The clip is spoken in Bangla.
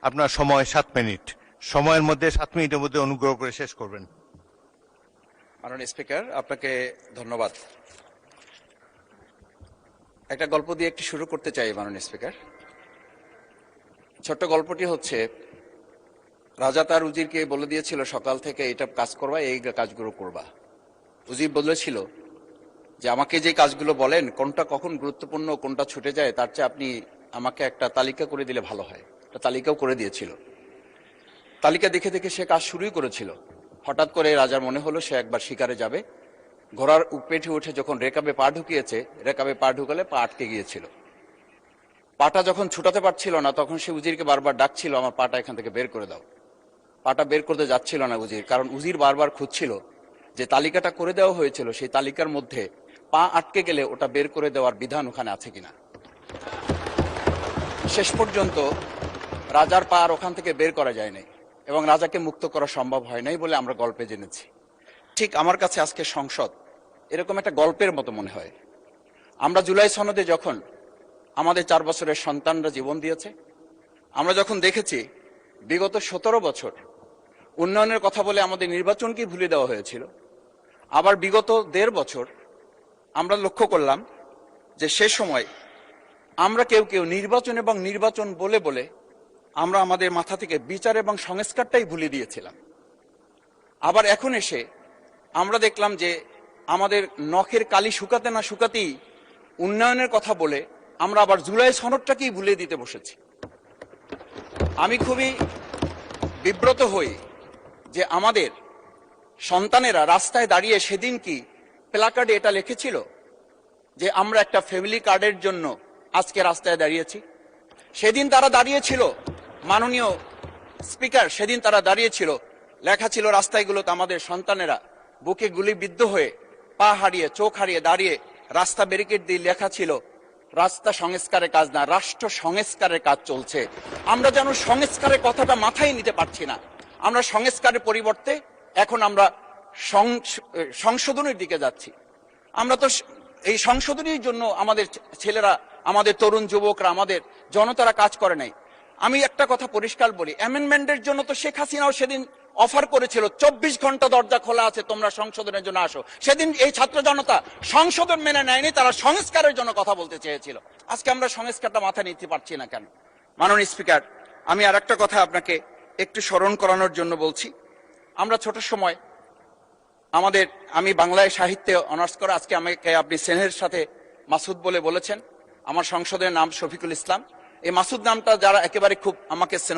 আপনার সময় 7 মিনিট। সময়ের মধ্যে 7 মিনিটের মধ্যে অনুগ্রহ করে শেষ করবেন। মাননীয় স্পিকার, আপনাকে ধন্যবাদ। একটা গল্প দিয়ে একটু শুরু করতে চাই মাননীয় স্পিকার। ছোট্ট গল্পটি হচ্ছে, রাজা তার উজিরকে বলে দিয়েছিল সকাল থেকে এটা কাজ করবা, এই কাজগুলো করবা। উজির বলেছিল যে আমাকে যে কাজগুলো বলেন কোনটা কখন গুরুত্বপূর্ণ কোনটা ছুটে যায় তার চেয়ে আপনি আমাকে একটা তালিকা করে দিলে ভালো হয়। একটা তালিকাও করে দিয়েছিল। তালিকা দেখে দেখে সে কাজ শুরুই করেছিল। হঠাৎ করে রাজার মনে হলো সে একবার শিকারে যাবে। ঘোড়ার পেটে উঠে যখন রেকাবে পা ঢুকিয়েছে, রেকাবে পা ঢুকালে পা আটকে গিয়েছিল। পাটা যখন ছুটাতে পারছিল না তখন সে উজিরকে বারবার ডাকছিল, আমার পাটা এখান থেকে বের করে দাও। পাটা বের করতে যাচ্ছিল না উজির, কারণ উজির বারবার খুঁজছিল যে তালিকাটা করে দেওয়া হয়েছিল সেই তালিকার মধ্যে পা আটকে গেলে ওটা বের করে দেওয়ার বিধান ওখানে আছে কিনা। শেষ পর্যন্ত রাজার পা আর ওখান থেকে বের করা যায় নাই এবং রাজাকে মুক্ত করা সম্ভব হয় নাই বলে আমরা গল্পে জেনেছি। ঠিক আমার কাছে আজকে সংসদ এরকম একটা গল্পের মতো মনে হয়। আমরা জুলাই সনদে যখন আমাদের 4 বছরের সন্তানরা জীবন দিয়েছে, আমরা যখন দেখেছি বিগত 17 বছর উন্নয়নের কথা বলে আমাদের নির্বাচনকে ভুলে দেওয়া হয়েছিল, আবার বিগত 1.5 বছর আমরা লক্ষ্য করলাম যে সে সময় আমরা কেউ কেউ নির্বাচন এবং নির্বাচন বলে বলে আমরা আমাদের মাথা থেকে বিচার এবং সংস্কারটাই ভুলে দিয়েছিলাম। আবার এখন এসে আমরা দেখলাম যে আমাদের নখের কালি শুকাতে না শুকাতেই উন্নয়নের কথা বলে আমরা আবার জুলাই সনদটাকেই ভুলে দিতে বসেছি। আমি খুবই বিব্রত হই যে আমাদের সন্তানেরা রাস্তায় দাঁড়িয়ে সেদিন কি প্ল্যাকার্ডে এটা লিখেছিল যে আমরা একটা ফ্যামিলি কার্ডের জন্য আজকে রাস্তায় দাঁড়িয়েছি। সেদিন তারা দাঁড়িয়েছিল, মাননীয় স্পিকার, সেদিন তারা দাঁড়িয়েছিল, লেখা ছিল রাস্তাগুলোতে আমাদের সন্তানেরা বুকে গুলিবিদ্ধ হয়ে পা হারিয়ে চোখ হারিয়ে দাঁড়িয়ে রাস্তা ব্যারিকেড দিয়ে লেখা ছিল রাস্তা সংস্কারের কাজ না, রাষ্ট্র সংস্কারের কাজ চলছে। আমরা যেন সংস্কারের কথাটা মাথায় নিতে পারছি না। আমরা সংস্কারের পরিবর্তে এখন আমরা সংশোধনের দিকে যাচ্ছি। আমরা তো এই সংশোধনের জন্য আমাদের ছেলেরা, আমাদের তরুণ যুবকরা, আমাদের জনতারা কাজ করে নাই। আমি একটা কথা পরিষ্কার বলি, অ্যামেন্ডমেন্টের জন্য তো শেখ হাসিনাও সেদিন অফার করেছিল 24 ঘন্টা দরজা খোলা আছে, তোমরা সংশোধনের জন্য আসো। সেদিন এই ছাত্র জনতা সংশোধন মেনে নেয়নি, তারা সংস্কারের জন্য কথা বলতে চেয়েছিল। আজকে আমরা সংস্কারটা মাথায় নিতে পারছি না কেন? মাননীয় স্পিকার, আমি আর একটা কথা আপনাকে একটু স্মরণ করানোর জন্য বলছি। আমরা ছোট সময় আমি বাংলায় সাহিত্যে অনার্স করে, আজকে আমাকে আপনি স্নেহের সাথে মাসুদ বলে বলেছেন। আমার সংসদের নাম শফিকুল ইসলাম। এই মাসুদ নামটা যারা একেবারে খুব আমাকে স্নেহ